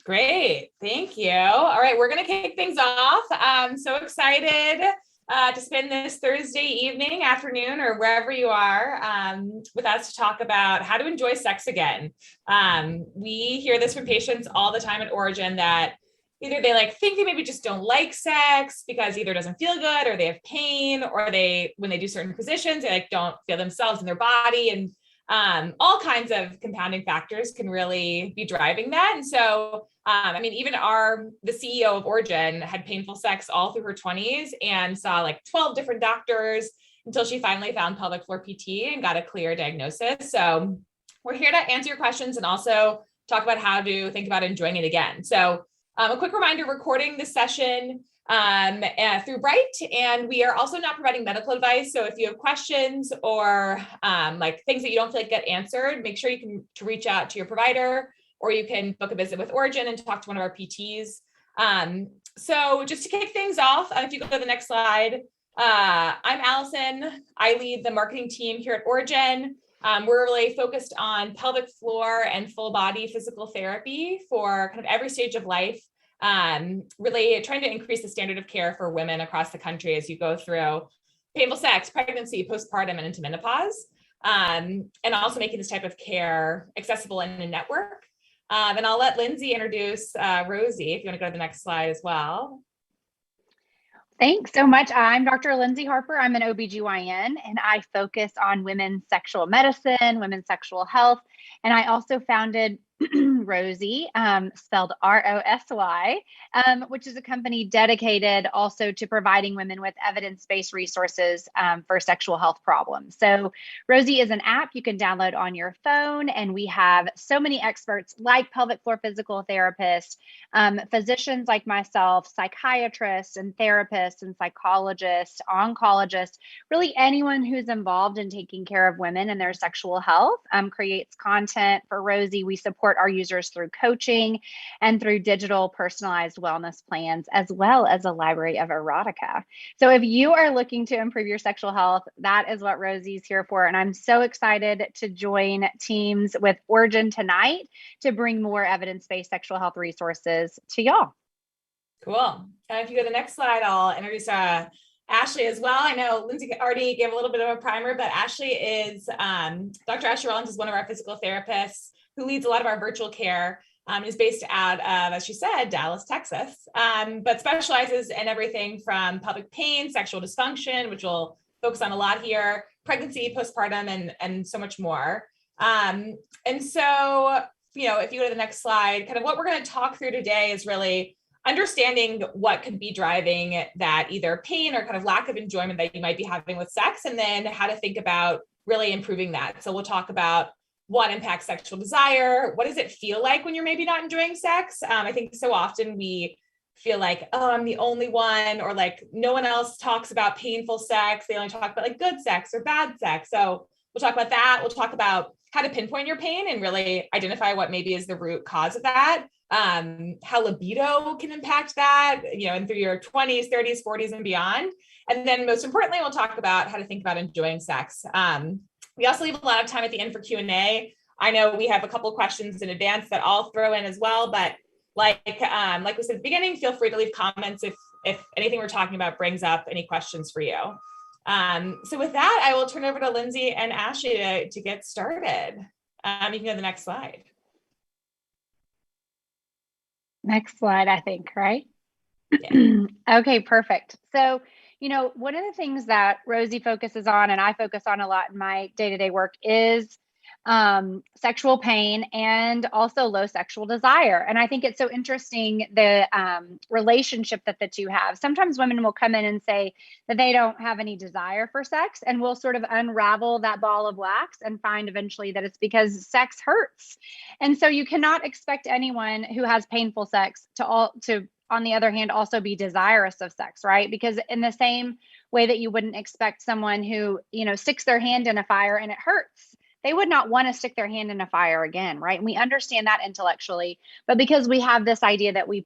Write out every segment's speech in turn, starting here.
Great. Thank you. All right, we're going to kick things off. I'm so excited to spend this Thursday evening, afternoon, or wherever you are with us to talk about how to enjoy sex again. We hear this from patients all the time at Origin that either they think they maybe just don't like sex because either it doesn't feel good or they have pain, or when they do certain positions, they don't feel themselves in their body. And all kinds of compounding factors can really be driving that. And so, even the CEO of Origin had painful sex all through her 20s and saw 12 different doctors until she finally found pelvic floor PT and got a clear diagnosis. So we're here to answer your questions and also talk about how to think about enjoying it again. So a quick reminder, recording this session through Bright, and we are also not providing medical advice. So if you have questions or things that you don't feel like get answered, make sure you can reach out to your provider, or you can book a visit with Origin and talk to one of our PTs. So just to kick things off, if you go to the next slide, I'm Allison. I lead the marketing team here at Origin. We're really focused on pelvic floor and full body physical therapy for kind of every stage of life. Really trying to increase the standard of care for women across the country as you go through painful sex, pregnancy, postpartum, and into menopause, and also making this type of care accessible in a network. And I'll let Lindsay introduce Rosy, if you want to go to the next slide as well. Thanks so much. I'm Dr. Lindsay Harper. I'm an OBGYN, and I focus on women's sexual medicine, women's sexual health. And I also founded Rosy, spelled ROSY, which is a company dedicated also to providing women with evidence-based resources for sexual health problems. So Rosy is an app you can download on your phone, and we have so many experts like pelvic floor physical therapists, physicians like myself, psychiatrists and therapists and psychologists, oncologists, really anyone who's involved in taking care of women and their sexual health creates content for Rosy. We support our users through coaching and through digital personalized wellness plans, as well as a library of erotica. So if you are looking to improve your sexual health, that is what Rosy's here for. And I'm so excited to join teams with Origin tonight to bring more evidence-based sexual health resources to y'all. Cool. If you go to the next slide, I'll introduce Ashley as well. I know Lindsay already gave a little bit of a primer, but Ashley is, Dr. Ashley Rollins is one of our physical therapists who leads a lot of our virtual care, is based out of, as she said, Dallas, Texas, but specializes in everything from pelvic pain, sexual dysfunction, which we'll focus on a lot here, pregnancy, postpartum, and so much more. And so, if you go to the next slide, kind of what we're going to talk through today is really understanding what could be driving that either pain or kind of lack of enjoyment that you might be having with sex, and then how to think about really improving that. So we'll talk about what impacts sexual desire. What does it feel like when you're maybe not enjoying sex? I think so often we feel like, oh, I'm the only one, or no one else talks about painful sex. They only talk about good sex or bad sex. So we'll talk about that. We'll talk about how to pinpoint your pain and really identify what maybe is the root cause of that. How libido can impact that, and through your 20s, 30s, 40s, and beyond. And then most importantly, we'll talk about how to think about enjoying sex. We also leave a lot of time at the end for Q&A. I know we have a couple of questions in advance that I'll throw in as well, but like we said at the beginning, feel free to leave comments if anything we're talking about brings up any questions for you. So with that, I will turn over to Lindsay and Ashley to get started. You can go to the next slide. Next slide, I think, right? Yeah. Okay, perfect. So, one of the things that Rosy focuses on and I focus on a lot in my day-to-day work is sexual pain and also low sexual desire. And I think it's so interesting, the relationship that the two have. Sometimes women will come in and say that they don't have any desire for sex, and we'll sort of unravel that ball of wax and find eventually that it's because sex hurts. And so you cannot expect anyone who has painful sex to on the other hand, also be desirous of sex, right? Because in the same way that you wouldn't expect someone who, sticks their hand in a fire and it hurts, they would not want to stick their hand in a fire again, right? And we understand that intellectually, but because we have this idea that we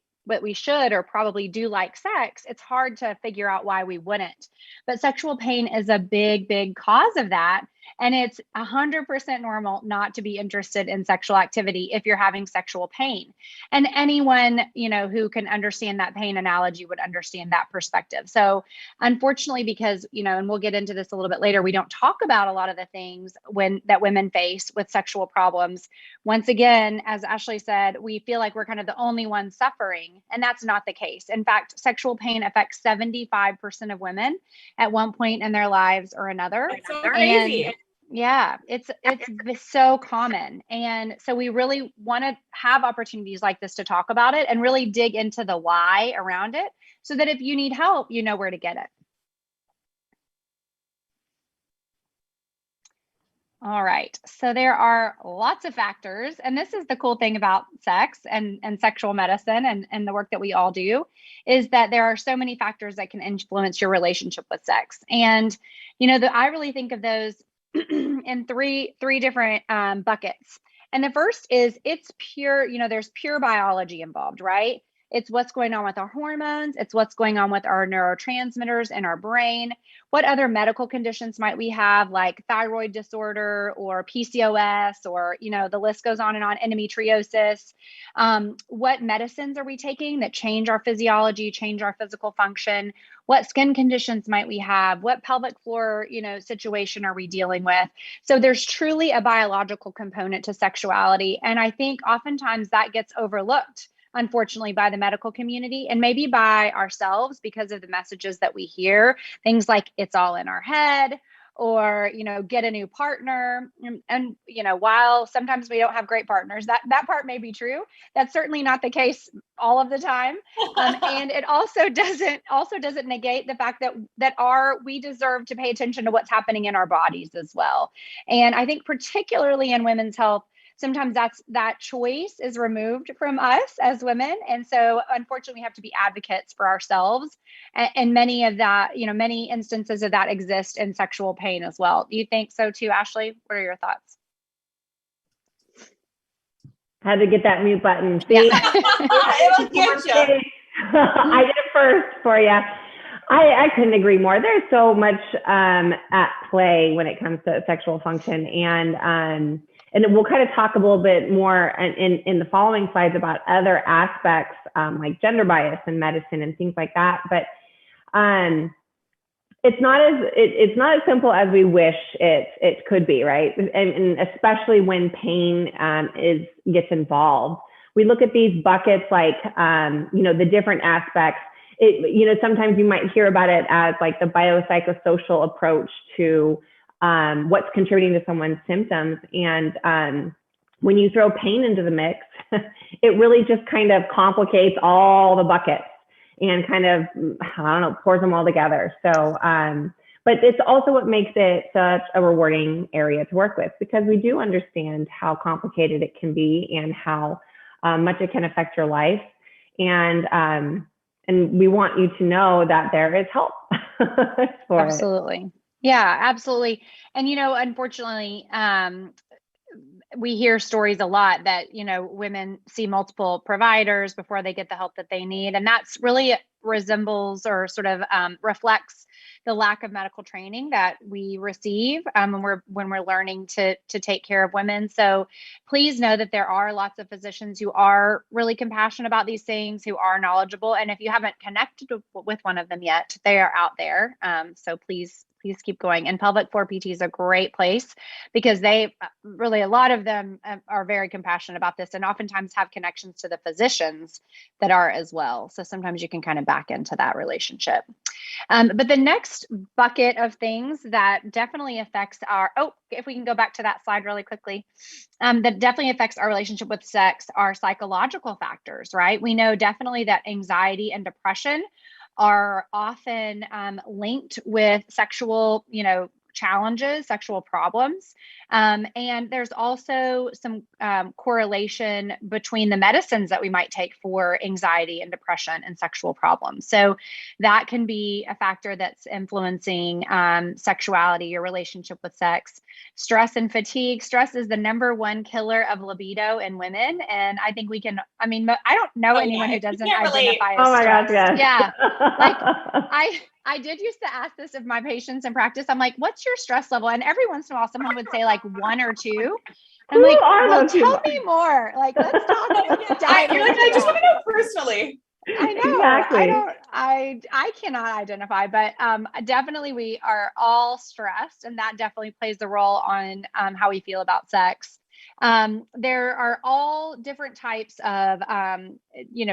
should or probably do like sex, it's hard to figure out why we wouldn't. But sexual pain is a big, big cause of that. And it's 100% normal not to be interested in sexual activity if you're having sexual pain. And anyone, who can understand that pain analogy would understand that perspective. So unfortunately, because, and we'll get into this a little bit later, we don't talk about a lot of the things that women face with sexual problems. Once again, as Ashley said, we feel like we're kind of the only ones suffering, and that's not the case. In fact, sexual pain affects 75% of women at one point in their lives or another. That's so crazy. And yeah, it's so common. And so we really want to have opportunities like this to talk about it and really dig into the why around it, so that if you need help, you know where to get it. All right. So there are lots of factors. And this is the cool thing about sex and sexual medicine and the work that we all do, is that there are so many factors that can influence your relationship with sex. And, I really think of those in three different buckets. And the first is it's pure, there's pure biology involved, right? It's what's going on with our hormones. It's what's going on with our neurotransmitters in our brain. What other medical conditions might we have, like thyroid disorder or PCOS, or, the list goes on and on, endometriosis. What medicines are we taking that change our physiology, change our physical function? What skin conditions might we have? What pelvic floor, situation are we dealing with? So there's truly a biological component to sexuality. And I think oftentimes that gets overlooked, unfortunately, by the medical community and maybe by ourselves, because of the messages that we hear, things like it's all in our head, or, get a new partner. And, while sometimes we don't have great partners, that part may be true. That's certainly not the case all of the time. And it also doesn't negate the fact that we deserve to pay attention to what's happening in our bodies as well. And I think particularly in women's health, sometimes that choice is removed from us as women. And so unfortunately, we have to be advocates for ourselves. And many instances of that exist in sexual pain as well. Do you think so too, Ashley? What are your thoughts? Had to get that mute button. See? It'll get you. I did it first for you. I couldn't agree more. There's so much at play when it comes to sexual function, and we'll kind of talk a little bit more in the following slides about other aspects like gender bias in medicine and things like that. But it's not as simple as we wish it could be, right? And especially when pain gets involved. We look at these buckets like the different aspects. Sometimes you might hear about it as like the biopsychosocial approach to what's contributing to someone's symptoms. And when you throw pain into the mix, it really just kind of complicates all the buckets and kind of, pours them all together. So, but it's also what makes it such a rewarding area to work with, because we do understand how complicated it can be and how much it can affect your life. And we want you to know that there is help for Absolutely. it. Yeah, absolutely. And, unfortunately, we hear stories a lot that, women see multiple providers before they get the help that they need. And that's really resembles or sort of reflects the lack of medical training that we receive when we're learning to take care of women. So please know that there are lots of physicians who are really compassionate about these things, who are knowledgeable. And if you haven't connected with one of them yet, they are out there. So please keep going. And pelvic floor PT is a great place, because they really, a lot of them are very compassionate about this, and oftentimes have connections to the physicians that are as well. So sometimes you can kind of back into that relationship. But the next bucket of things that definitely affects if we can go back to that slide really quickly, that definitely affects our relationship with sex are psychological factors, right? We know definitely that anxiety and depression are often linked with sexual, challenges, sexual problems. And there's also some correlation between the medicines that we might take for anxiety and depression and sexual problems. So that can be a factor that's influencing sexuality, your relationship with sex. Stress and fatigue. Stress is the #1 killer of libido in women. And I think I don't know anyone who doesn't identify as Oh my stressed. gosh, yes. Yeah. Like I did used to ask this of my patients in practice. I'm like, what's your stress level? And every once in a while, someone would say like 1 or 2. I'm like, well, tell me more. Like, let's talk. You're like, I just want to know personally. I know. Exactly. I cannot identify, but definitely we are all stressed, and that definitely plays a role on how we feel about sex. There are all different types of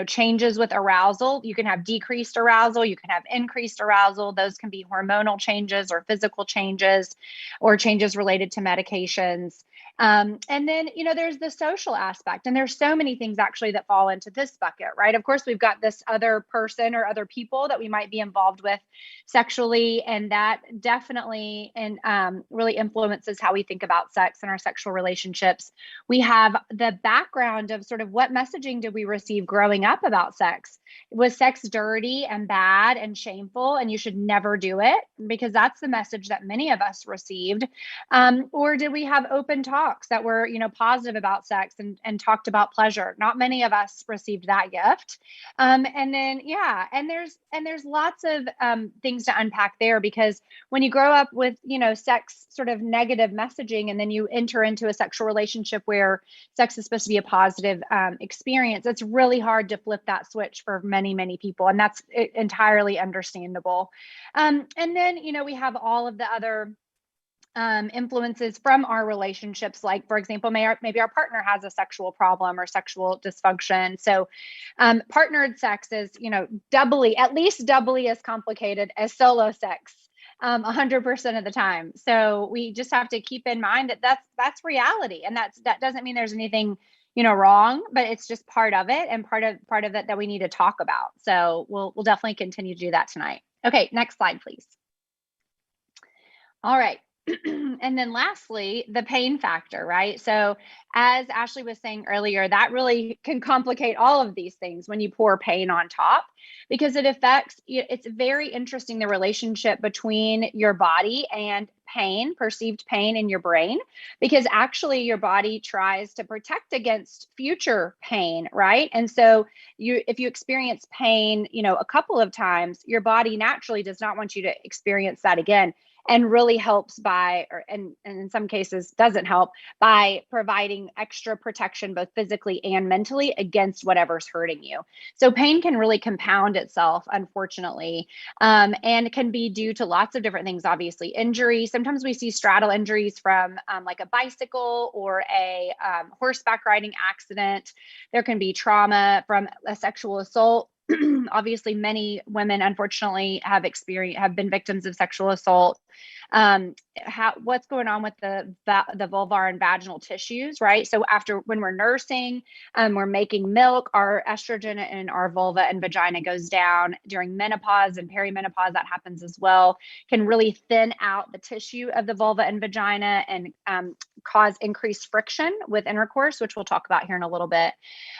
changes with arousal. You can have decreased arousal, you can have increased arousal. Those can be hormonal changes or physical changes or changes related to medications. And then, there's the social aspect, and there's so many things actually that fall into this bucket, right? Of course, we've got this other person or other people that we might be involved with sexually, and that definitely really influences how we think about sex and our sexual relationships. We have the background of sort of what messaging did we receive growing up about sex? Was sex dirty and bad and shameful, and you should never do it? Because that's the message that many of us received. Or did we have open talks that were, positive about sex and talked about pleasure? Not many of us received that gift. And then, and there's lots of things to unpack there, because when you grow up with, sex sort of negative messaging, and then you enter into a sexual relationship where sex is supposed to be a positive experience, it's really hard to flip that switch for many, many people. And that's entirely understandable. And then, we have all of the other influences from our relationships. Like, for example, maybe our partner has a sexual problem or sexual dysfunction. So partnered sex is, at least doubly as complicated as solo sex. 100% of the time. So we just have to keep in mind that that's reality. And that doesn't mean there's anything, wrong, but it's just part of it, and part of it that we need to talk about. So we'll definitely continue to do that tonight. Okay, next slide, please. All right. And then lastly, the pain factor, right? So as Ashley was saying earlier, that really can complicate all of these things when you pour pain on top, because it's very interesting, the relationship between your body and pain, perceived pain in your brain, because actually your body tries to protect against future pain, right? And so if you experience pain, a couple of times, your body naturally does not want you to experience that again, and really helps and in some cases doesn't help, by providing extra protection, both physically and mentally, against whatever's hurting you. So pain can really compound itself, unfortunately, and can be due to lots of different things. Obviously, injury. Sometimes we see straddle injuries from like a bicycle or a horseback riding accident. There can be trauma from a sexual assault. Obviously, many women, unfortunately, have been victims of sexual assault. What's going on with the vulvar and vaginal tissues, right? So when we're nursing, we're making milk, our estrogen in our vulva and vagina goes down. During menopause and perimenopause, that happens as well. Can really thin out the tissue of the vulva and vagina, and cause increased friction with intercourse, which we'll talk about here in a little bit.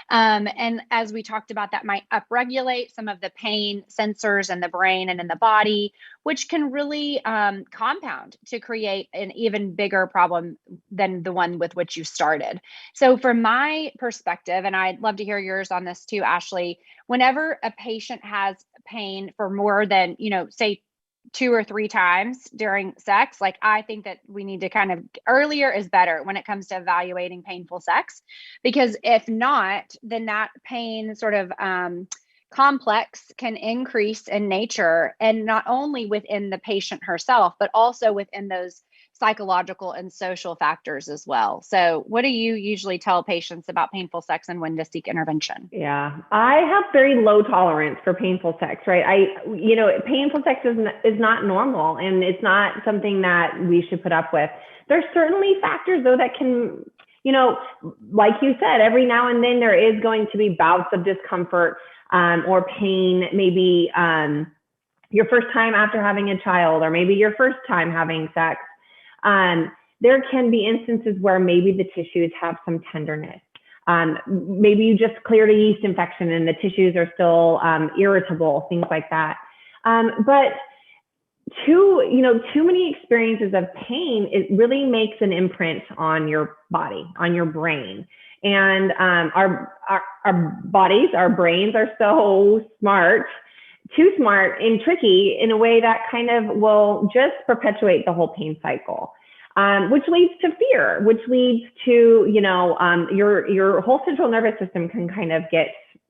And as we talked about, that might upregulate some of the pain sensors in the brain and in the body, which can really compound to create an even bigger problem than the one with which you started. So from my perspective, and I'd love to hear yours on this too, Ashley, whenever a patient has pain for more than, say 2 or 3 times during sex, like, I think that we need to kind of, earlier is better when it comes to evaluating painful sex, because if not, then that pain sort of complex can increase in nature, and not only within the patient herself, but also within those psychological and social factors as well. So what do you usually tell patients about painful sex and when to seek intervention? Yeah, I have very low tolerance for painful sex, right? Painful sex is not normal, and it's not something that we should put up with. There's certainly factors though that can, like you said, every now and then there is going to be bouts of discomfort or pain, maybe your first time after having a child, or maybe your first time having sex. There can be instances where maybe the tissues have some tenderness. Maybe you just cleared a yeast infection and the tissues are still irritable, things like that. But too many experiences of pain, it really makes an imprint on your body, on your brain. And our bodies, our brains are so smart too smart and tricky in a way that kind of will just perpetuate the whole pain cycle, which leads to fear, which leads to, your whole central nervous system can kind of get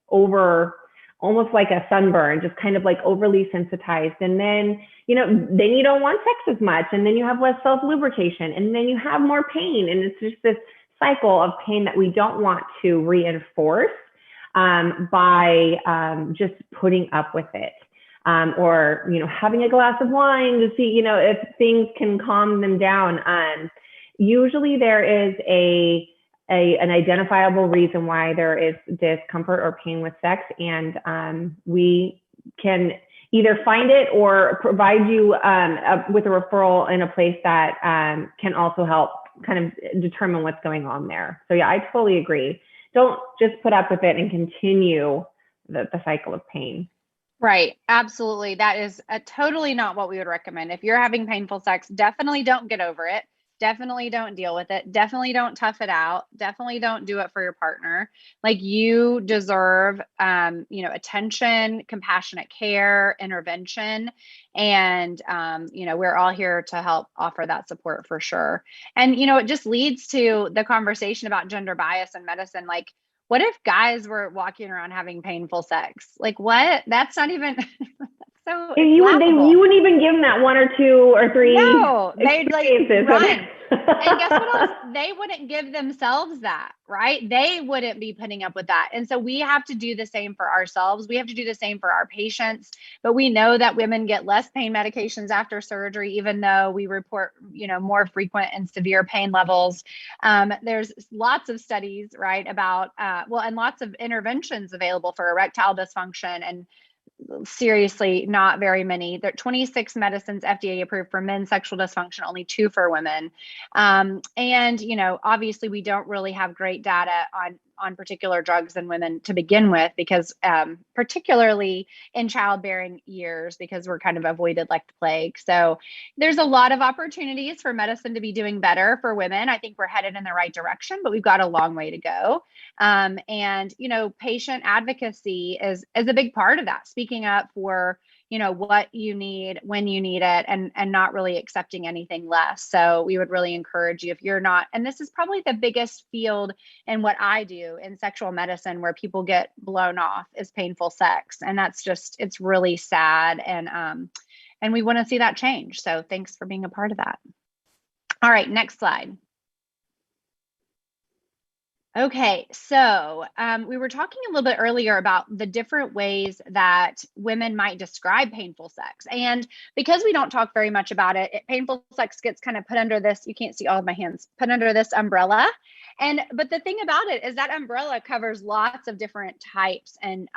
over, almost like a sunburn, just kind of like overly sensitized. And then, then you don't want sex as much. And then you have less self-lubrication. And then you have more pain. And it's just this cycle of pain that we don't want to reinforce by just putting up with it. Or, having a glass of wine to see, if things can calm them down. Usually there is an identifiable reason why there is discomfort or pain with sex, and we can either find it or provide you with a referral in a place that can also help kind of determine what's going on there. So yeah, I totally agree. Don't just put up with it and continue the cycle of pain. Right. Absolutely. That is totally not what we would recommend. If you're having painful sex, definitely don't get over it. Definitely don't deal with it. Definitely don't tough it out. Definitely don't do it for your partner. Like, you deserve, attention, compassionate care, intervention. And, we're all here to help offer that support for sure. And, it just leads to the conversation about gender bias in medicine. Like, what if guys were walking around having painful sex? Like, what? That's not even so you wouldn't even give them that 1 or 2 or 3. No, they'd run. And guess what else? Okay. They wouldn't give themselves that, right? They wouldn't be putting up with that. And so we have to do the same for ourselves. We have to do the same for our patients. But we know that women get less pain medications after surgery, even though we report, more frequent and severe pain levels. There's lots of studies, right, about, and lots of interventions available for erectile dysfunction, and seriously, not very many. There are 26 medicines FDA approved for men's sexual dysfunction, only 2 for women. And, obviously we don't really have great data on particular drugs in women to begin with, because particularly in childbearing years, because we're kind of avoided like the plague. So there's a lot of opportunities for medicine to be doing better for women. I think we're headed in the right direction, but we've got a long way to go. And, patient advocacy is a big part of that. Speaking up for, what you need, when you need it, and not really accepting anything less. So we would really encourage you, if you're not, and this is probably the biggest field in what I do in sexual medicine, where people get blown off, is painful sex. And that's just, it's really sad. And we want to see that change. So thanks for being a part of that. All right, next slide. Okay, so we were talking a little bit earlier about the different ways that women might describe painful sex. And because we don't talk very much about it, painful sex gets kind of put under this, you can't see all of my hands, put under this umbrella. But the thing about it is that umbrella covers lots of different types and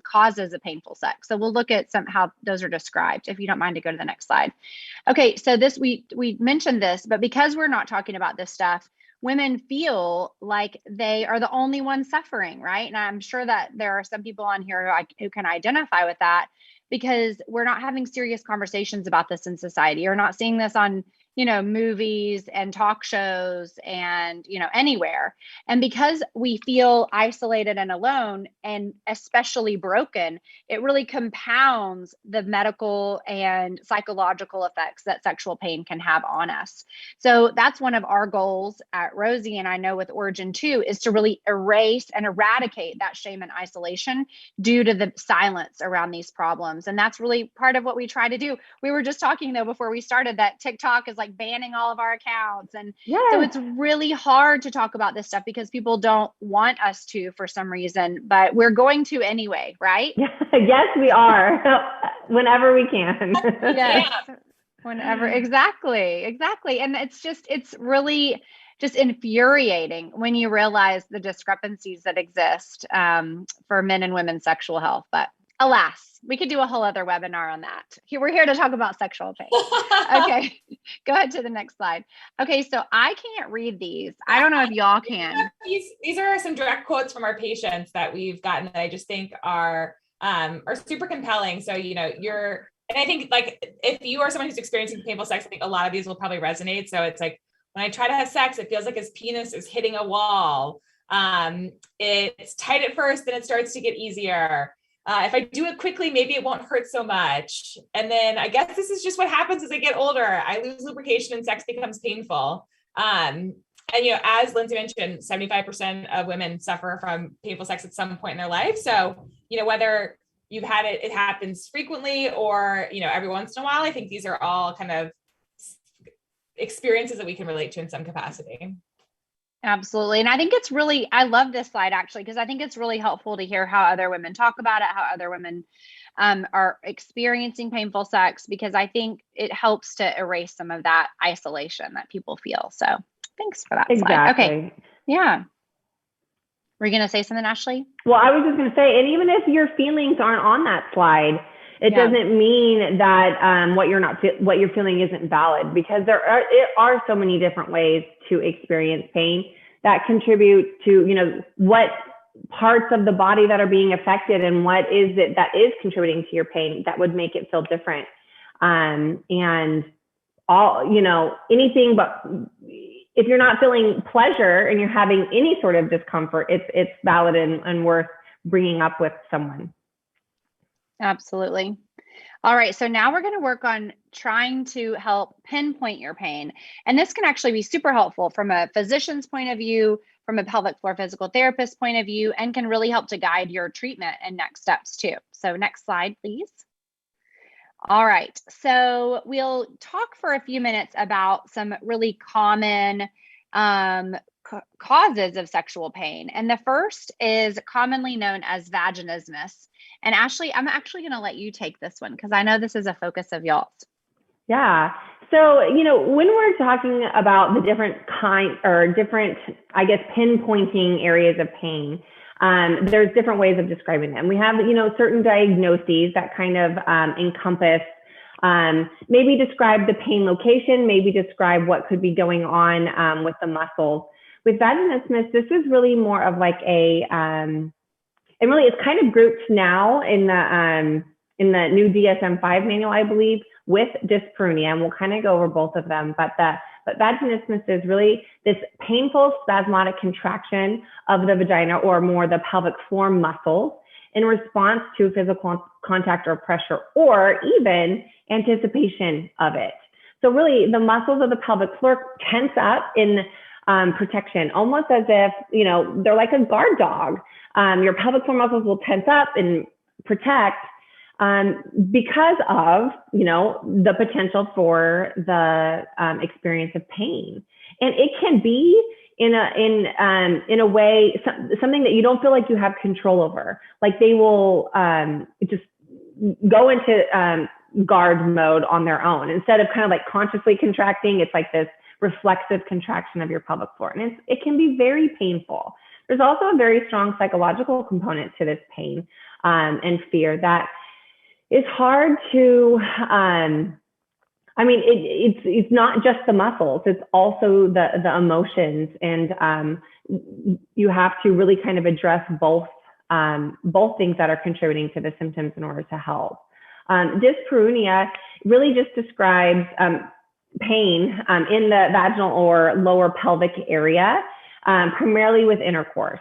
causes of painful sex. So we'll look at how those are described, if you don't mind to go to the next slide. Okay, so this, we mentioned this, but because we're not talking about this stuff, women feel like they are the only ones suffering, right? And I'm sure that there are some people on here who can identify with that, because we're not having serious conversations about this in society. You're not seeing this on, movies and talk shows and, anywhere. And because we feel isolated and alone, and especially broken, it really compounds the medical and psychological effects that sexual pain can have on us. So that's one of our goals at Rosy, and I know with Origin too, is to really erase and eradicate that shame and isolation due to the silence around these problems. And that's really part of what we try to do. We were just talking though before we started that TikTok is like banning all of our accounts. And so it's really hard to talk about this stuff because people don't want us to for some reason, but we're going to anyway, right? Yes, we are. Whenever we can. Yes. Whenever. Exactly. And it's really just infuriating when you realize the discrepancies that exist for men and women's sexual health. But alas, we could do a whole other webinar on that. We're here to talk about sexual pain. Okay, go ahead to the next slide. Okay, so I can't read these. I don't know if y'all can. These are some direct quotes from our patients that we've gotten that I just think are super compelling. So, and I think like if you are someone who's experiencing painful sex, I think a lot of these will probably resonate. So it's like, when I try to have sex, it feels like his penis is hitting a wall. It's tight at first, then it starts to get easier. If I do it quickly, maybe it won't hurt so much. And then I guess this is just what happens as I get older. I lose lubrication and sex becomes painful. And, as Lindsay mentioned, 75% of women suffer from painful sex at some point in their life. So, whether you've had it happens frequently or, every once in a while, I think these are all kind of experiences that we can relate to in some capacity. Absolutely. And I think I love this slide actually, because I think it's really helpful to hear how other women talk about it, how other women are experiencing painful sex, because I think it helps to erase some of that isolation that people feel. So thanks for that slide. Okay. Yeah. Were you going to say something, Ashley? Well, I was just going to say, and even if your feelings aren't on that slide, it doesn't mean that what you're feeling isn't valid, because there are so many different ways to experience pain that contribute to, what parts of the body that are being affected and what is it that is contributing to your pain that would make it feel different. And all, anything but if you're not feeling pleasure and you're having any sort of discomfort, it's valid and worth bringing up with someone. Absolutely. All right. So now we're going to work on trying to help pinpoint your pain. And this can actually be super helpful from a physician's point of view, from a pelvic floor physical therapist point of view, and can really help to guide your treatment and next steps too. So next slide, please. All right. So we'll talk for a few minutes about some really common causes of sexual pain. And the first is commonly known as vaginismus. And Ashley, I'm actually going to let you take this one because I know this is a focus of y'all's. Yeah. So, when we're talking about the different pinpointing areas of pain, there's different ways of describing them. We have, certain diagnoses that kind of encompass, maybe describe the pain location, maybe describe what could be going on with the muscles. With vaginismus, this is really more of like and really it's kind of grouped now in the new DSM-5 manual, I believe, with dyspareunia, and we'll kind of go over both of them. But vaginismus is really this painful spasmodic contraction of the vagina, or more the pelvic floor muscles, in response to physical contact or pressure, or even anticipation of it. So really, the muscles of the pelvic floor tense up in protection, almost as if, they're like a guard dog. Your pelvic floor muscles will tense up and protect because of, the potential for the experience of pain. And it can be in a way, something that you don't feel like you have control over. Like they will just go into guard mode on their own. Instead of kind of like consciously contracting, it's like this reflexive contraction of your pelvic floor. And it can be very painful. There's also a very strong psychological component to this pain and fear that is hard to, it's not just the muscles, it's also the emotions. And you have to really kind of address both things that are contributing to the symptoms in order to help. Dyspareunia really just describes pain in the vaginal or lower pelvic area, primarily with intercourse.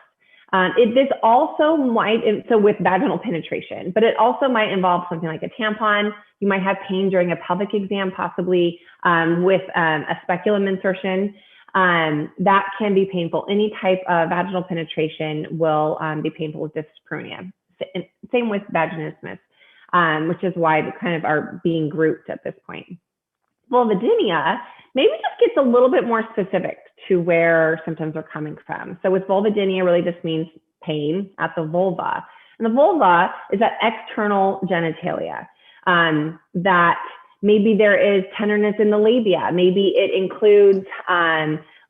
This also might, so with vaginal penetration, but it also might involve something like a tampon. You might have pain during a pelvic exam, possibly with a speculum insertion. That can be painful. Any type of vaginal penetration will be painful with dyspareunia. Same with vaginismus, which is why they kind of are being grouped at this point. Vulvodynia maybe just gets a little bit more specific to where symptoms are coming from. So with vulvodynia, really just means pain at the vulva. And the vulva is that external genitalia that maybe there is tenderness in the labia. Maybe it includes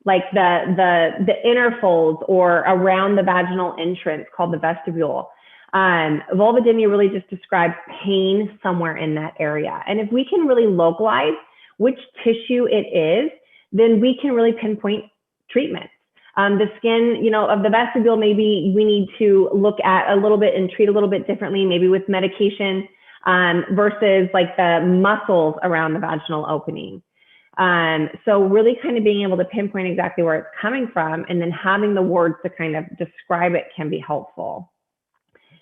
like the inner folds or around the vaginal entrance called the vestibule. Vulvodynia really just describes pain somewhere in that area. And if we can really localize which tissue it is, then we can really pinpoint treatments. The skin, of the vestibule, maybe we need to look at a little bit and treat a little bit differently, maybe with medication versus like the muscles around the vaginal opening. So really kind of being able to pinpoint exactly where it's coming from and then having the words to kind of describe it can be helpful.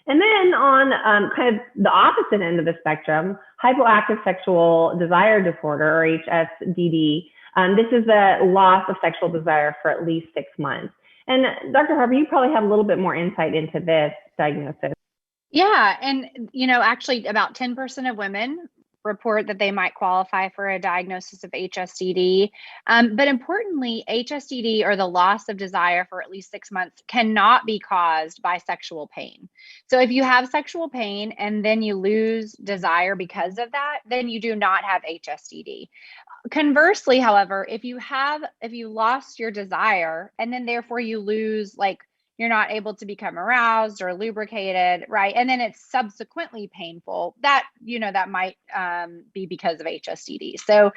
And then on kind of the opposite end of the spectrum, hypoactive sexual desire disorder, or HSDD. This is the loss of sexual desire for at least 6 months. And Dr. Harper, you probably have a little bit more insight into this diagnosis. Yeah. And, actually about 10% of women report that they might qualify for a diagnosis of HSDD. But importantly, HSDD, or the loss of desire for at least 6 months, cannot be caused by sexual pain. So if you have sexual pain and then you lose desire because of that, then you do not have HSDD. Conversely, however, if you lost your desire and then therefore you lose, like, you're not able to become aroused or lubricated, right? And then it's subsequently painful, that might be because of HSDD. So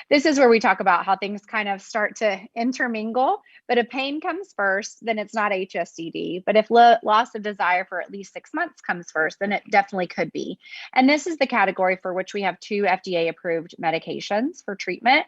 this is where we talk about how things kind of start to intermingle. But if pain comes first, then it's not HSDD. But if loss of desire for at least 6 months comes first, then it definitely could be. And this is the category for which we have 2 FDA-approved medications for treatment.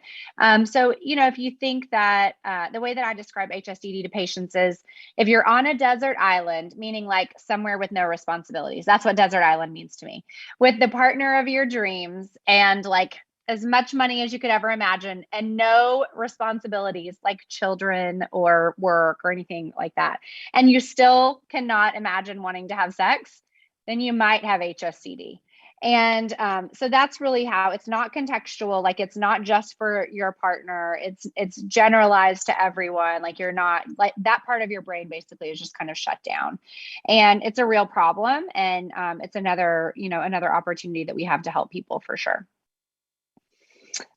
So, if you think that the way that I describe HSDD to patients is, if you're on a desert island, meaning like somewhere with no responsibilities, that's what desert island means to me, with the partner of your dreams and like as much money as you could ever imagine and no responsibilities like children or work or anything like that, and you still cannot imagine wanting to have sex, then you might have HSDD. And so that's really how it's not contextual. Like, it's not just for your partner. It's generalized to everyone. Like, you're not, like, that part of your brain basically is just kind of shut down, and it's a real problem. And it's another opportunity that we have to help people for sure.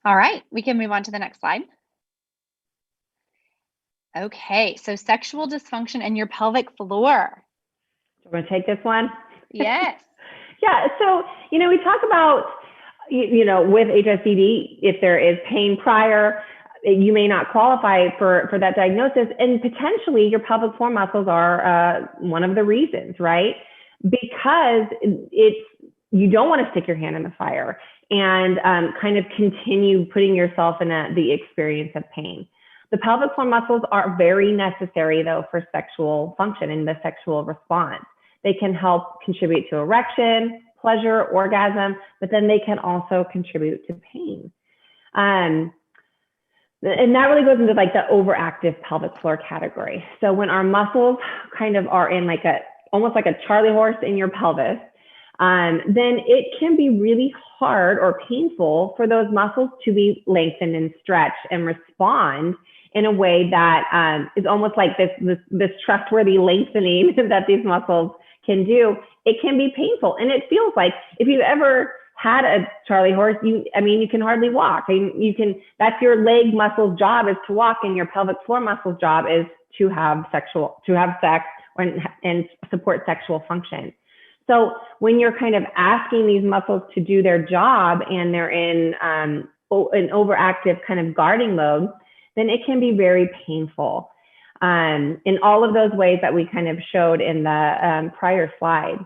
All right, we can move on to the next slide. Okay, so sexual dysfunction in your pelvic floor. We're going to take this one. Yes. Yeah, so, we talk about, with HSDD, if there is pain prior, you may not qualify for that diagnosis, and potentially your pelvic floor muscles are one of the reasons, right? Because you don't want to stick your hand in the fire and kind of continue putting yourself in the experience of pain. The pelvic floor muscles are very necessary, though, for sexual function and the sexual response. They can help contribute to erection, pleasure, orgasm, but then they can also contribute to pain. And that really goes into like the overactive pelvic floor category. So when our muscles kind of are in like almost like a Charlie horse in your pelvis, then it can be really hard or painful for those muscles to be lengthened and stretched and respond in a way that is almost like this trustworthy lengthening that these muscles can do. It can be painful, and it feels like, if you've ever had a Charlie horse, you can hardly walk. That's your leg muscle's job, is to walk, and your pelvic floor muscle's job is to have sex and support sexual function. So when you're kind of asking these muscles to do their job and they're in an overactive kind of guarding mode, then it can be very painful. In all of those ways that we kind of showed in the prior slide.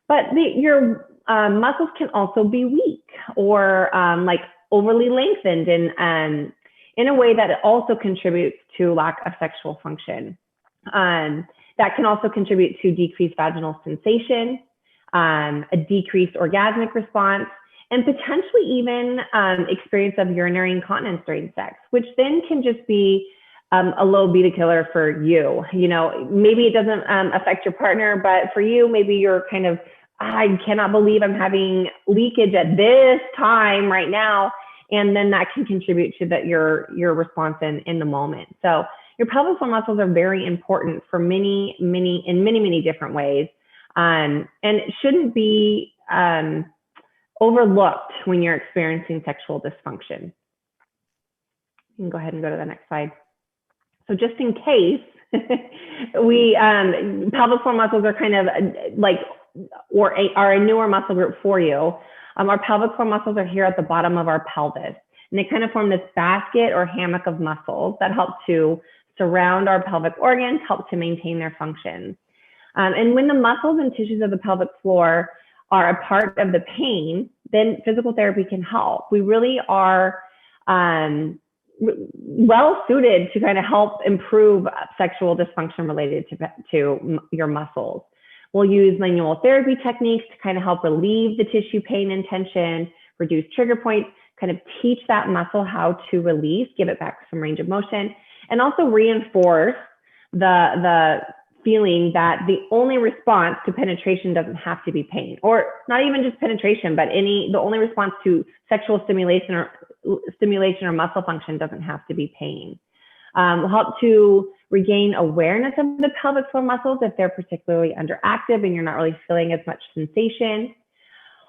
But your muscles can also be weak or like overly lengthened in a way that it also contributes to lack of sexual function. That can also contribute to decreased vaginal sensation, a decreased orgasmic response, and potentially even experience of urinary incontinence during sex, which then can just be a low beta killer for you. Maybe it doesn't affect your partner, but for you, maybe you're kind of, I cannot believe I'm having leakage at this time right now. And then that can contribute to your response in the moment. So your pelvic floor muscles are very important for many different ways. And it shouldn't be overlooked when you're experiencing sexual dysfunction. You can go ahead and go to the next slide. So just in case, pelvic floor muscles are kind of like, or are a newer muscle group for you. Our pelvic floor muscles are here at the bottom of our pelvis, and they kind of form this basket or hammock of muscles that help to surround our pelvic organs, help to maintain their functions. And when the muscles and tissues of the pelvic floor are a part of the pain, then physical therapy can help. We really are well suited to kind of help improve sexual dysfunction related to your muscles. We'll use manual therapy techniques to kind of help relieve the tissue pain and tension, reduce trigger points, kind of teach that muscle how to release, give it back some range of motion, and also reinforce the feeling that the only response to penetration doesn't have to be pain, or not even just penetration, but the only response to sexual stimulation or muscle function doesn't have to be pain. Will help to regain awareness of the pelvic floor muscles if they're particularly underactive and you're not really feeling as much sensation.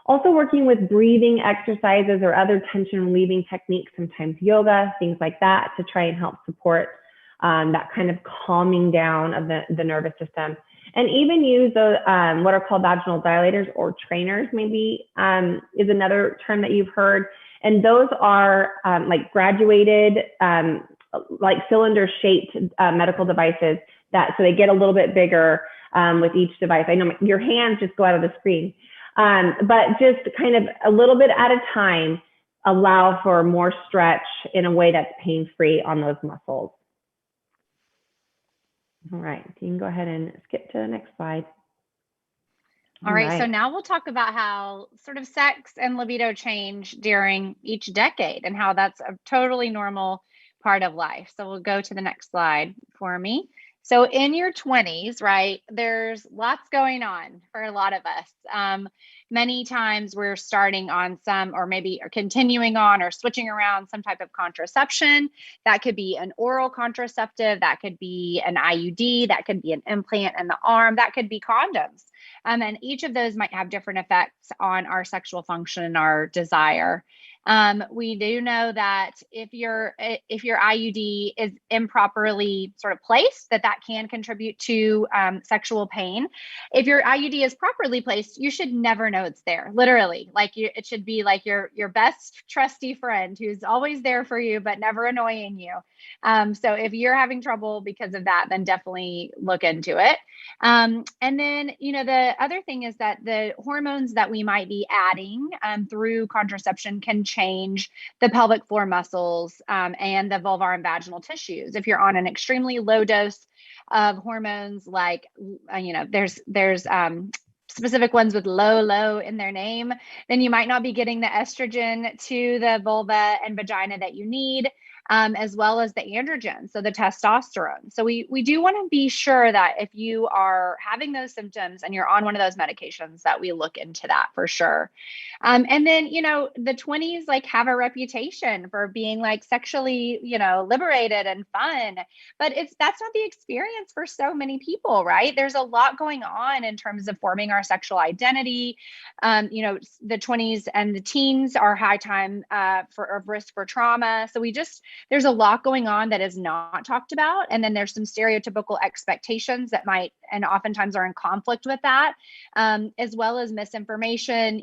Also working with breathing exercises or other tension relieving techniques, sometimes yoga, things like that, to try and help support that kind of calming down of the nervous system. And even use what are called vaginal dilators or trainers, maybe is another term that you've heard. And those are like graduated, like cylinder shaped medical devices so they get a little bit bigger with each device. I know your hands just go out of the screen. But just kind of a little bit at a time, allow for more stretch in a way that's pain-free on those muscles. All right, you can go ahead and skip to the next slide. All right, so now we'll talk about how sort of sex and libido change during each decade and how that's a totally normal part of life. So we'll go to the next slide for me. So in your 20s, right, there's lots going on for a lot of us. Many times we're starting on some, or maybe continuing on or switching around some type of contraception. That could be an oral contraceptive, that could be an IUD, that could be an implant in the arm, that could be condoms. And each of those might have different effects on our sexual function and our desire. We do know that if your IUD is improperly sort of placed, that can contribute to sexual pain. If your IUD is properly placed, you should never know it's there. Literally, it should be like your best trusty friend who's always there for you but never annoying you. So if you're having trouble because of that, then definitely look into it. And then, the other thing is that the hormones that we might be adding through contraception can change the pelvic floor muscles and the vulvar and vaginal tissues. If you're on an extremely low dose of hormones, like, there's specific ones with low in their name, then you might not be getting the estrogen to the vulva and vagina that you need. As well as the androgen, so the testosterone. So we do want to be sure that if you are having those symptoms and you're on one of those medications, that we look into that for sure. And then, the 20s have a reputation for being sexually, liberated and fun, but that's not the experience for so many people, right? There's a lot going on in terms of forming our sexual identity. The 20s and the teens are high time of risk for trauma. So there's a lot going on that is not talked about. And then there's some stereotypical expectations that might, and oftentimes are in conflict with that, as well as misinformation.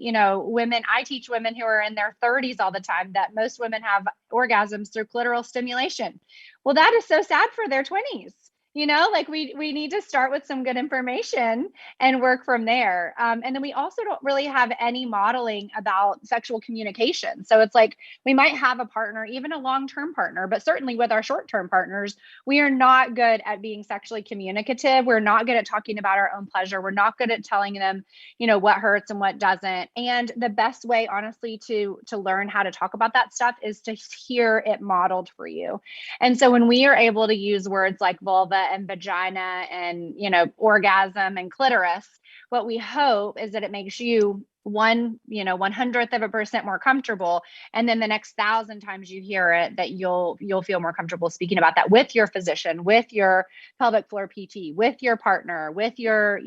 I teach women who are in their 30s all the time that most women have orgasms through clitoral stimulation. Well, that is so sad for their 20s. We need to start with some good information and work from there. And then we also don't really have any modeling about sexual communication. So it's we might have a partner, even a long-term partner, but certainly with our short-term partners, we are not good at being sexually communicative. We're not good at talking about our own pleasure. We're not good at telling them, what hurts and what doesn't. And the best way, honestly, to learn how to talk about that stuff is to hear it modeled for you. And so when we are able to use words like vulva and vagina and, orgasm and clitoris, what we hope is that it makes you 1/100% more comfortable. And then the next 1,000 times you hear it, that you'll feel more comfortable speaking about that with your physician, with your pelvic floor PT, with your partner, with your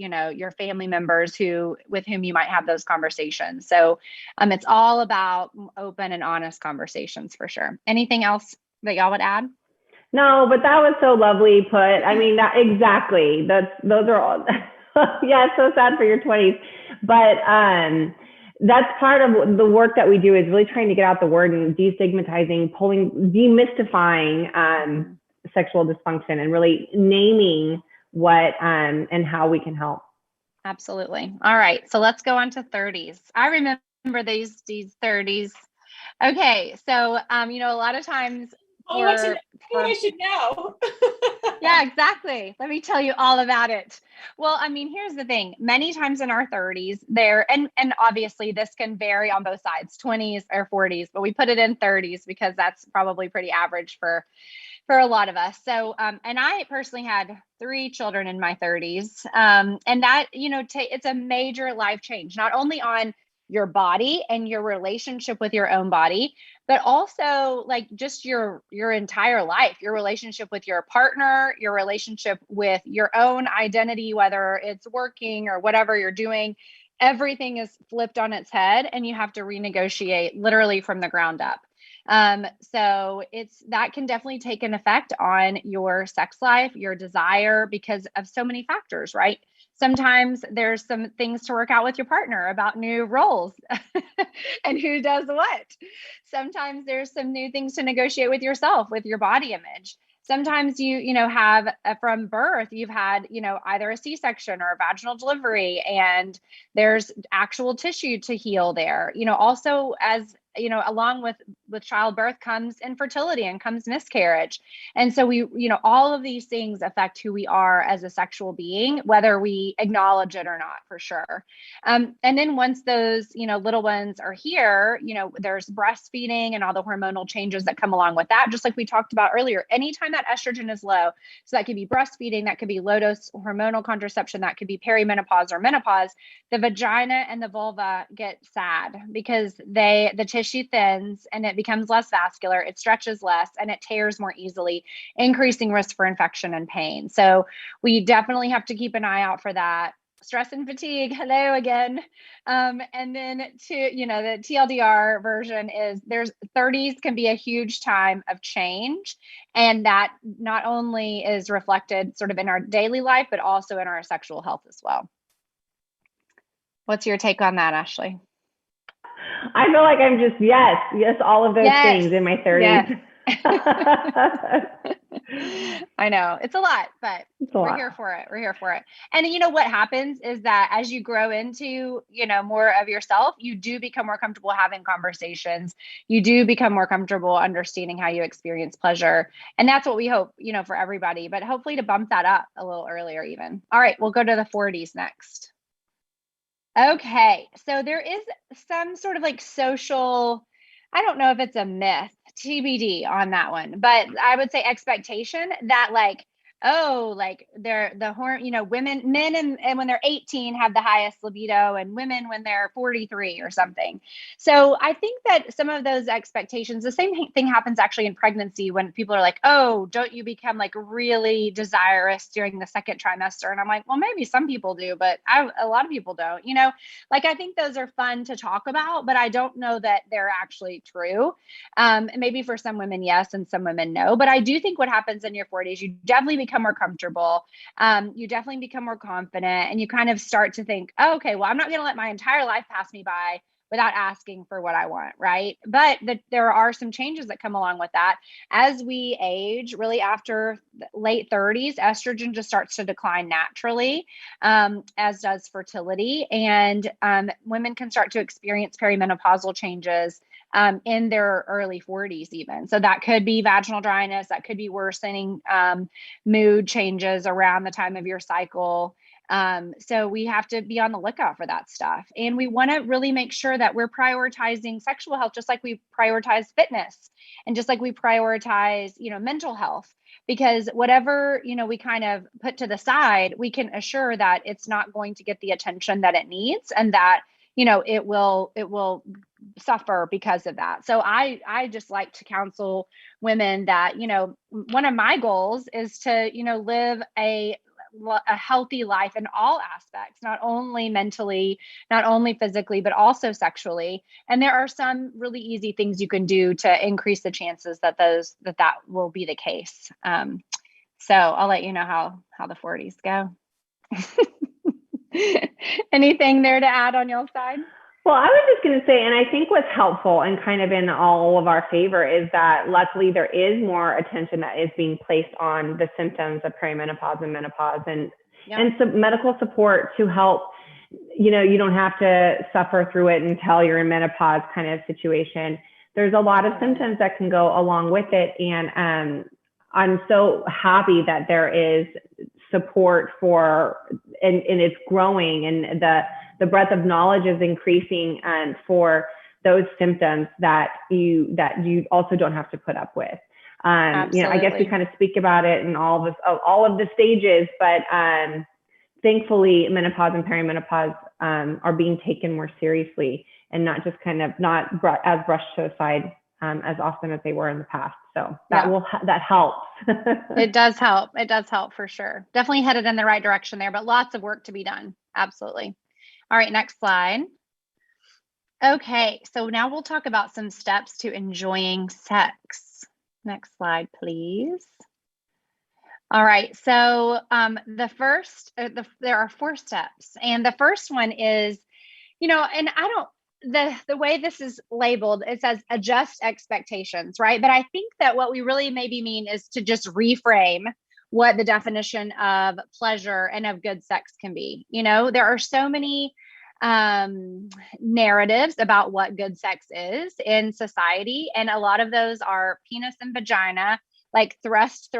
family members with whom you might have those conversations. So it's all about open and honest conversations for sure. Anything else that y'all would add? No, but that was so lovely put. I mean, exactly. Those are all, yeah, it's so sad for your 20s. But that's part of the work that we do, is really trying to get out the word and destigmatizing, demystifying sexual dysfunction, and really naming what and how we can help. Absolutely. All right. So let's go on to 30s. I remember these 30s. Okay. So, a lot of times Oh, what I should know. Yeah, exactly. Let me tell you all about it. Well, I mean, here's the thing. Many times in our 30s there, and obviously this can vary on both sides, 20s or 40s, but we put it in 30s because that's probably pretty average for a lot of us. So, and I personally had 3 children in my 30s. And that, it's a major life change, not only on your body and your relationship with your own body, but also like just your entire life, your relationship with your partner, your relationship with your own identity, whether it's working or whatever you're doing. Everything is flipped on its head and you have to renegotiate literally from the ground up. So that can definitely take an effect on your sex life, your desire, because of so many factors, right? Sometimes there's some things to work out with your partner about new roles and who does what. Sometimes there's some new things to negotiate with yourself, with your body image. Sometimes you have from birth, you've had, either a C-section or a vaginal delivery, and there's actual tissue to heal there. Also as along with childbirth comes infertility and comes miscarriage. And so all of these things affect who we are as a sexual being, whether we acknowledge it or not, for sure. And then once those, little ones are here, there's breastfeeding and all the hormonal changes that come along with that. Just like we talked about earlier, anytime that estrogen is low, so that could be breastfeeding, that could be low dose hormonal contraception, that could be perimenopause or menopause, the vagina and the vulva get sad because the tissue thins and it becomes less vascular, it stretches less, and it tears more easily, increasing risk for infection and pain. So we definitely have to keep an eye out for that. Stress and fatigue, hello again. And then the TLDR version is there's 30s can be a huge time of change. And that not only is reflected sort of in our daily life, but also in our sexual health as well. What's your take on that, Ashley? I feel like I'm just, yes, all of those things in my 30s. I know it's a lot, but we're here for it. We're here for it. And what happens is that as you grow into, more of yourself, you do become more comfortable having conversations. You do become more comfortable understanding how you experience pleasure. And that's what we hope, for everybody, but hopefully to bump that up a little earlier even. All right, we'll go to the 40s next. Okay, so there is some sort of like social, I don't know if it's a myth, TBD on that one, but I would say expectation that women, men and when they're 18 have the highest libido, and women when they're 43 or something. So I think that some of those expectations, the same thing happens actually in pregnancy when people are like, oh, don't you become like really desirous during the second trimester? And I'm like, well, maybe some people do, but a lot of people don't, I think those are fun to talk about, but I don't know that they're actually true. Maybe for some women, yes, and some women, no. But I do think what happens in your 40s, you definitely become more comfortable. You definitely become more confident, and you kind of start to think, oh, okay, well, I'm not going to let my entire life pass me by without asking for what I want, right? But there are some changes that come along with that. As we age, really after late 30s, estrogen just starts to decline naturally, as does fertility. And women can start to experience perimenopausal changes in their early 40s even. So that could be vaginal dryness, that could be worsening mood changes around the time of your cycle. So we have to be on the lookout for that stuff. And we want to really make sure that we're prioritizing sexual health, just like we prioritize fitness and just like we prioritize, mental health, because whatever, we kind of put to the side, we can assure that it's not going to get the attention that it needs, and that, it will suffer because of that. So I just like to counsel women that, one of my goals is to, live a healthy life in all aspects, not only mentally, not only physically, but also sexually. And there are some really easy things you can do to increase the chances that that will be the case. So I'll let you know how the 40s go. Anything there to add on your side? Well, I was just going to say, and I think what's helpful and kind of in all of our favor is that luckily there is more attention that is being placed on the symptoms of perimenopause and menopause, and some medical support to help. You don't have to suffer through it until you're in menopause kind of situation. there's a lot of symptoms that can go along with it. And I'm so happy that there is support for, and it's growing, and the breadth of knowledge is increasing for those symptoms that you also don't have to put up with. I guess we kind of speak about it in all of the stages, but thankfully menopause and perimenopause are being taken more seriously, and not just kind of not as brushed to the side as often as they were in the past. So that helps. It does help. It does help for sure. Definitely headed in the right direction there, but lots of work to be done. Absolutely. All right, next slide. Okay, so now we'll talk about some steps to enjoying sex. Next slide, please. All right, so there are 4 steps, and the first one is, and the way this is labeled, it says adjust expectations, right? But I think that what we really maybe mean is to just reframe what the definition of pleasure and of good sex can be. There are so many narratives about what good sex is in society, and a lot of those are penis and vagina, like thrust,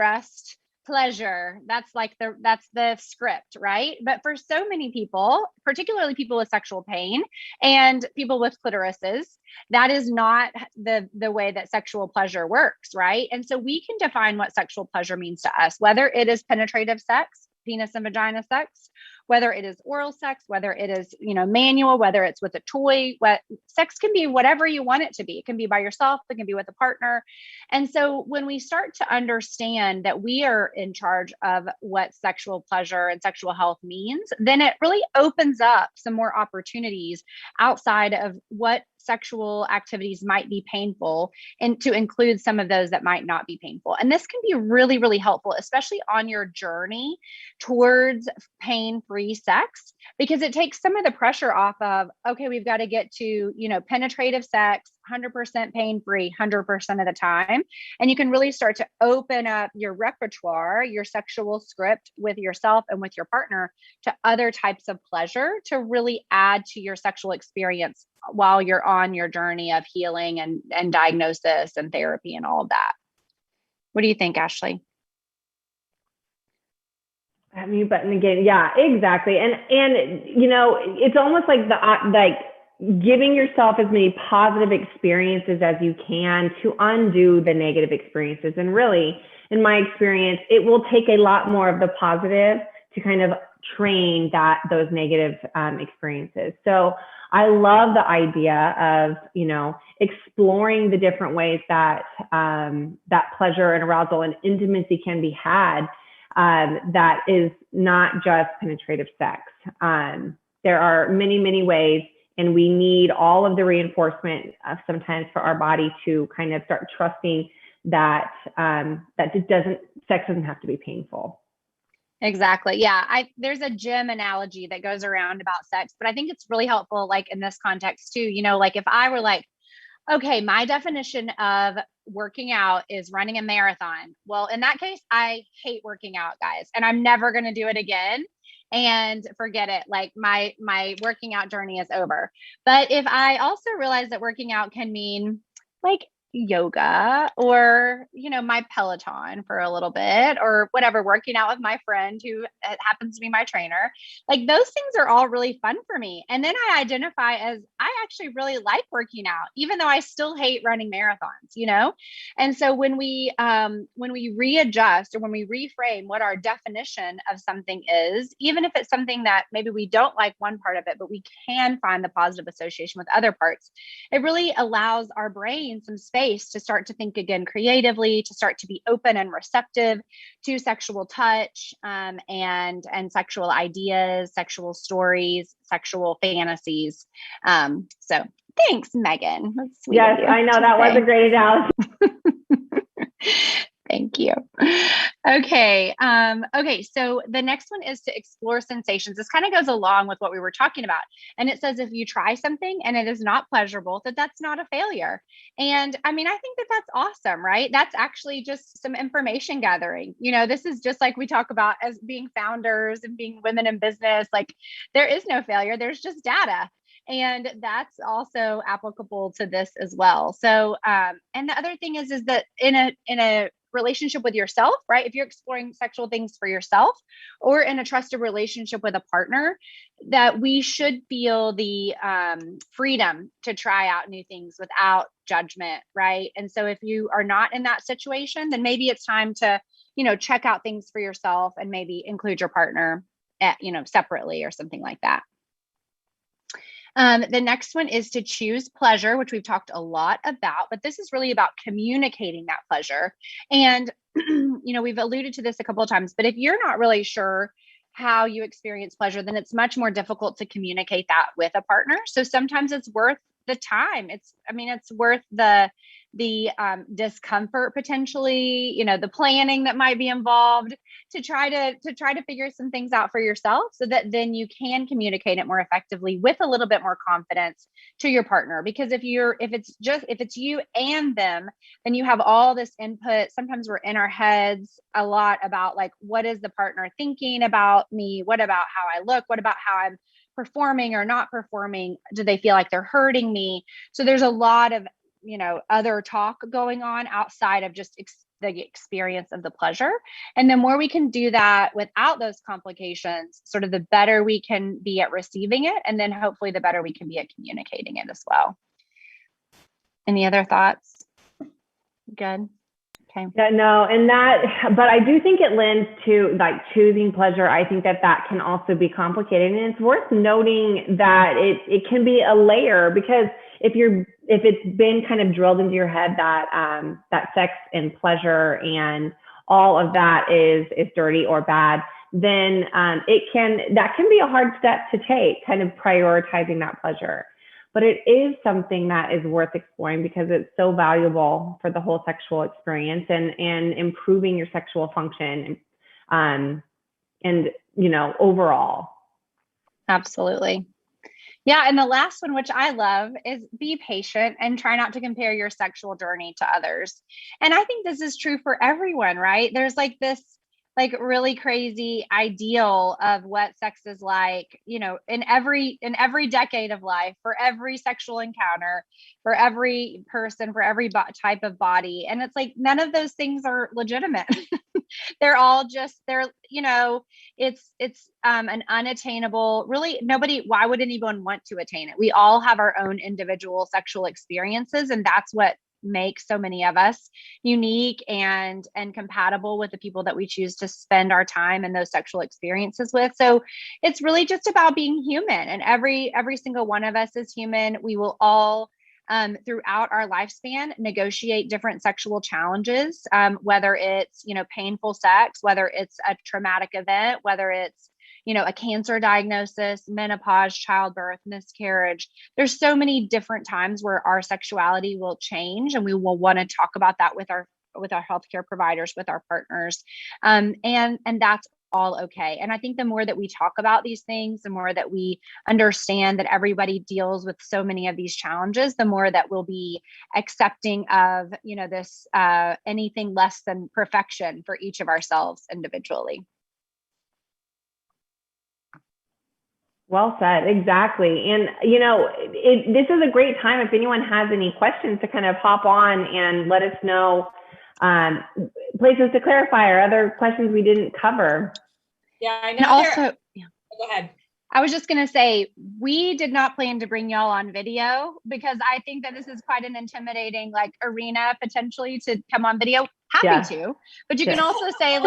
pleasure. That's the script, right? But for so many people, particularly people with sexual pain and people with clitorises, that is not the way that sexual pleasure works, right? And so we can define what sexual pleasure means to us, whether it is penetrative sex, penis and vagina sex, whether it is oral sex, whether it is, manual, whether it's with a toy. Sex can be whatever you want it to be. It can be by yourself, it can be with a partner. And so when we start to understand that we are in charge of what sexual pleasure and sexual health means, then it really opens up some more opportunities outside of what sexual activities might be painful, and to include some of those that might not be painful. And this can be really, really helpful, especially on your journey towards pain-free sex, because it takes some of the pressure off of, okay, we've got to get to, penetrative sex, 100% pain-free, 100% of the time. And you can really start to open up your repertoire, your sexual script with yourself and with your partner to other types of pleasure to really add to your sexual experience while you're on your journey of healing and diagnosis and therapy and all of that. What do you think, Ashley? That mute button again. Yeah, exactly. And it's almost like giving yourself as many positive experiences as you can to undo the negative experiences. And really, in my experience, it will take a lot more of the positive to kind of train those negative experiences. So I love the idea of, exploring the different ways that that pleasure and arousal and intimacy can be had. That is not just penetrative sex. There are many, many ways, and we need all of the reinforcement sometimes for our body to kind of start trusting that sex doesn't have to be painful. Exactly. Yeah. There's a gym analogy that goes around about sex, but I think it's really helpful, like in this context too, like if I were like, okay, my definition of working out is running a marathon. Well, in that case, I hate working out, guys, and I'm never going to do it again. And forget it. Like my working out journey is over. But if I also realize that working out can mean like yoga or, my Peloton for a little bit or whatever, working out with my friend who happens to be my trainer, like those things are all really fun for me. And then I identify as I actually really like working out, even though I still hate running marathons, And so when we readjust or when we reframe what our definition of something is, even if it's something that maybe we don't like one part of it, but we can find the positive association with other parts, it really allows our brain some space to start to think again creatively, to start to be open and receptive to sexual touch and sexual ideas, sexual stories, sexual fantasies. So thanks, Megan. That's sweet. Yes, I know that was a great analogy. Thank you. Okay. Okay. So the next one is to explore sensations. This kind of goes along with what we were talking about. And it says, if you try something and it is not pleasurable, that's not a failure. And I mean, I think that's awesome, right? That's actually just some information gathering. This is just like we talk about as being founders and being women in business. Like there is no failure. There's just data. And that's also applicable to this as well. So, and the other thing is that in a relationship with yourself, right? If you're exploring sexual things for yourself or in a trusted relationship with a partner, that we should feel the freedom to try out new things without judgment, right? And so if you are not in that situation, then maybe it's time to, check out things for yourself and maybe include your partner at, separately or something like that. The next one is to choose pleasure, which we've talked a lot about, but this is really about communicating that pleasure. And, we've alluded to this a couple of times, but if you're not really sure how you experience pleasure, then it's much more difficult to communicate that with a partner. So sometimes it's worth the time. It's worth the discomfort potentially, the planning that might be involved to try to figure some things out for yourself so that then you can communicate it more effectively with a little bit more confidence to your partner. Because if it's you and them, then you have all this input. Sometimes we're in our heads a lot about like, what is the partner thinking about me? What about how I look? What about how I'm performing or not performing? Do they feel like they're hurting me? So there's a lot of other talk going on outside of just the experience of the pleasure. And the more we can do that without those complications, sort of the better we can be at receiving it. And then hopefully the better we can be at communicating it as well. Any other thoughts? Good. Okay. Yeah, no, but I do think it lends to like choosing pleasure. I think that can also be complicated, and it's worth noting that it can be a layer, because if it's been kind of drilled into your head that sex and pleasure and all of that is dirty or bad, then that can be a hard step to take, kind of prioritizing that pleasure. But it is something that is worth exploring because it's so valuable for the whole sexual experience and improving your sexual function and overall. Absolutely. Yeah. And the last one, which I love, is be patient and try not to compare your sexual journey to others. And I think this is true for everyone, right? There's like this really crazy ideal of what sex is like, in every decade of life, for every sexual encounter, for every person, for every type of body. And it's like, none of those things are legitimate. They're all just, it's an unattainable, really why would anyone want to attain it? We all have our own individual sexual experiences. And that's what makes so many of us unique and compatible with the people that we choose to spend our time and those sexual experiences with. So it's really just about being human, and every single one of us is human. We will all throughout our lifespan negotiate different sexual challenges, whether it's painful sex, whether it's a traumatic event, whether it's a cancer diagnosis, menopause, childbirth, miscarriage. There's so many different times where our sexuality will change, and we will want to talk about that with our healthcare providers, with our partners. And that's all okay. And I think the more that we talk about these things, the more that we understand that everybody deals with so many of these challenges, the more that we'll be accepting of, this anything less than perfection for each of ourselves individually. Well said. Exactly. And, this is a great time if anyone has any questions to kind of hop on and let us know places to clarify or other questions we didn't cover. Yeah, I know. And also, go ahead. I was just going to say, we did not plan to bring y'all on video because I think that this is quite an intimidating arena potentially to come on video. Happy to, but you can also say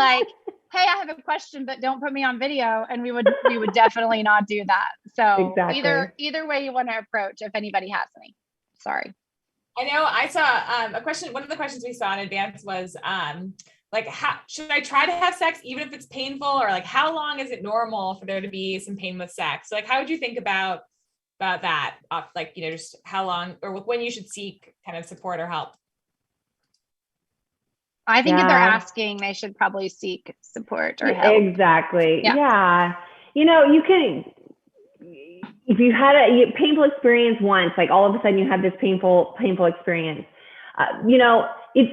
hey, I have a question, but don't put me on video. And we would definitely not do that. So exactly. Either way you want to approach, if anybody has any. Sorry. I know I saw a question. One of the questions we saw in advance was how should I try to have sex even if it's painful, or how long is it normal for there to be some pain with sex? So how would you think about that? Just how long or when you should seek kind of support or help? I think if they're asking, they should probably seek support or help. Exactly. Yeah. You can, if you had a painful experience once, all of a sudden you have this painful experience, it's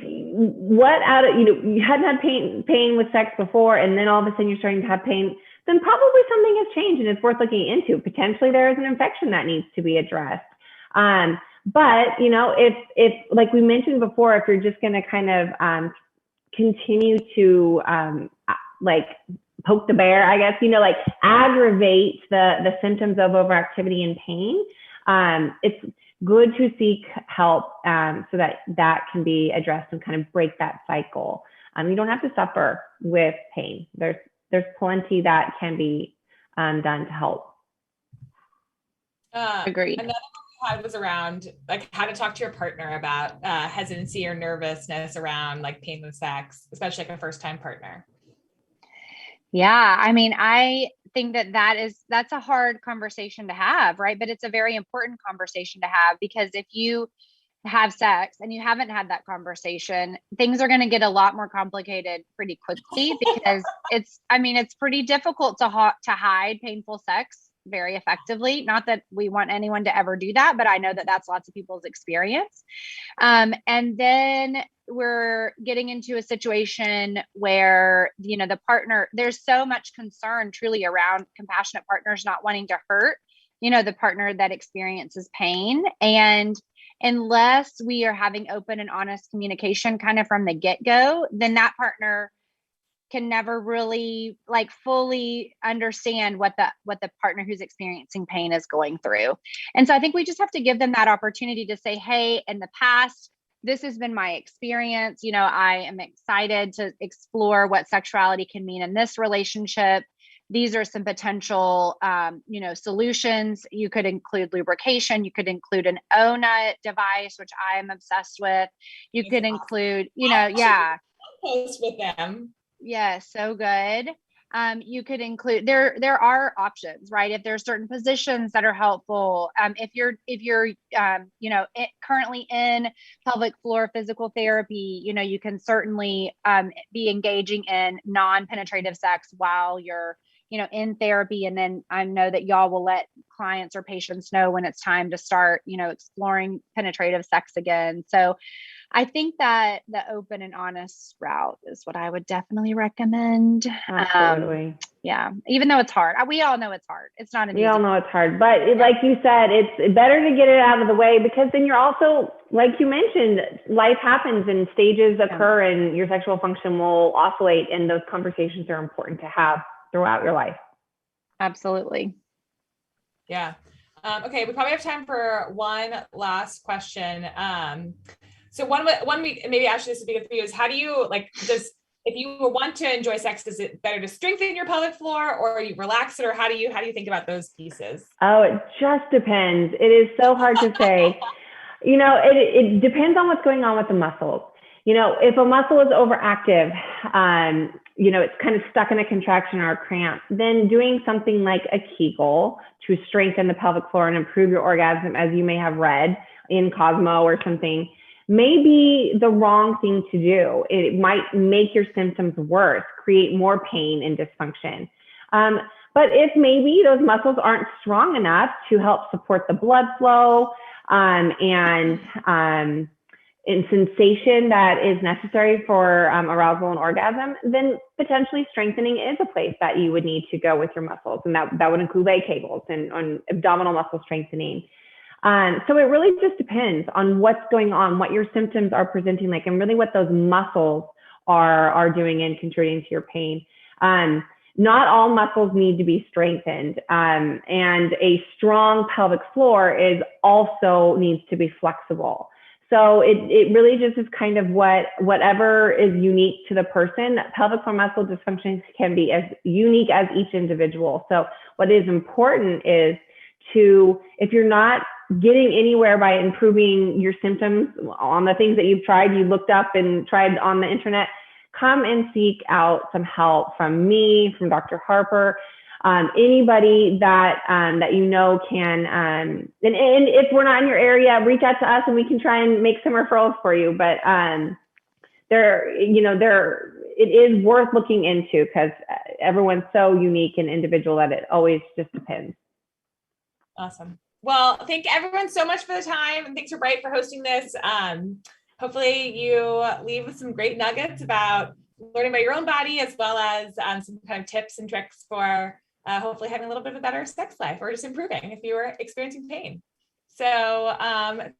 what you hadn't had pain with sex before, and then all of a sudden you're starting to have pain. then probably something has changed and it's worth looking into. Potentially there is an infection that needs to be addressed. But, you know, if like we mentioned before, if you're just going to kind of continue to like poke the bear, I guess, you know, like aggravate the symptoms of overactivity and pain, it's good to seek help so that that can be addressed and kind of break that cycle. You don't have to suffer with pain. There's plenty that can be done to help. Agreed. Another one we had was around like how to talk to your partner about hesitancy or nervousness around like pain with sex, especially like a first-time partner. Yeah, I mean, I think that's a hard conversation to have, right? But it's a very important conversation to have, because if you have sex and you haven't had that conversation, things are going to get a lot more complicated pretty quickly, because it's pretty difficult to hide painful sex very effectively. Not that we want anyone to ever do that, but I know that that's lots of people's experience. And then we're getting into a situation where, you know, the partner, there's so much concern truly around compassionate partners not wanting to hurt, you know, the partner that experiences pain. And unless we are having open and honest communication kind of from the get-go, then that partner can never really like fully understand what the partner who's experiencing pain is going through. And so I think we just have to give them that opportunity to say, hey, in the past, this has been my experience. You know, I am excited to explore what sexuality can mean in this relationship. These are some potential, you know, solutions. You could include lubrication. You could include an O-nut device, which I am obsessed with. You could include, you know, yeah. Post with them. Yeah, so good. You could include, there are options, right? If there's certain positions that are helpful, if you're you know, currently in pelvic floor physical therapy, you know, you can certainly be engaging in non-penetrative sex while you're, you know, in therapy. And then I know that y'all will let clients or patients know when it's time to start, you know, exploring penetrative sex again. So I think that the open and honest route is what I would definitely recommend. Absolutely. Yeah. Even though it's hard. We all know it's hard. It's not an We all know it's hard, but like you said, it's better to get it out of the way, because then you're also, like you mentioned, life happens and stages occur and your sexual function will oscillate, and those conversations are important to have throughout your life. Absolutely. Yeah. Okay. We probably have time for one last question. So one we maybe actually this would be good for you is, how do you like, if you want to enjoy sex, is it better to strengthen your pelvic floor, or you relax it, or how do you think about those pieces? Oh, it just depends. It is so hard to say. You know, it depends on what's going on with the muscles. You know, if a muscle is overactive, you know, it's kind of stuck in a contraction or a cramp, then doing something like a Kegel to strengthen the pelvic floor and improve your orgasm, as you may have read in Cosmo or something, may be the wrong thing to do. It might make your symptoms worse, create more pain and dysfunction. But if maybe those muscles aren't strong enough to help support the blood flow and sensation that is necessary for arousal and orgasm, then potentially strengthening is a place that you would need to go with your muscles. And that would include leg kegels and abdominal muscle strengthening. So it really just depends on what's going on, what your symptoms are presenting like, and really what those muscles are doing and contributing to your pain. Not all muscles need to be strengthened. And a strong pelvic floor also needs to be flexible. So it really just is kind of whatever is unique to the person. Pelvic floor muscle dysfunctions can be as unique as each individual. So what is important is if you're not getting anywhere by improving your symptoms on the things that you've tried, you looked up and tried on the internet, come and seek out some help from me, from Dr. Harper, anybody that you know can, and if we're not in your area, reach out to us and we can try and make some referrals for you. But it is worth looking into, because everyone's so unique and individual that it always just depends. Awesome. Well, thank everyone so much for the time, and thanks for Bright for hoping this. Hopefully you leave with some great nuggets about learning about your own body, as well as some kind of tips and tricks for hopefully having a little bit of a better sex life, or just improving if you were experiencing pain. So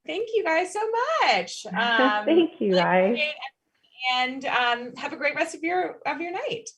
thank you guys so much. Thank you guys. And have a great rest of your night.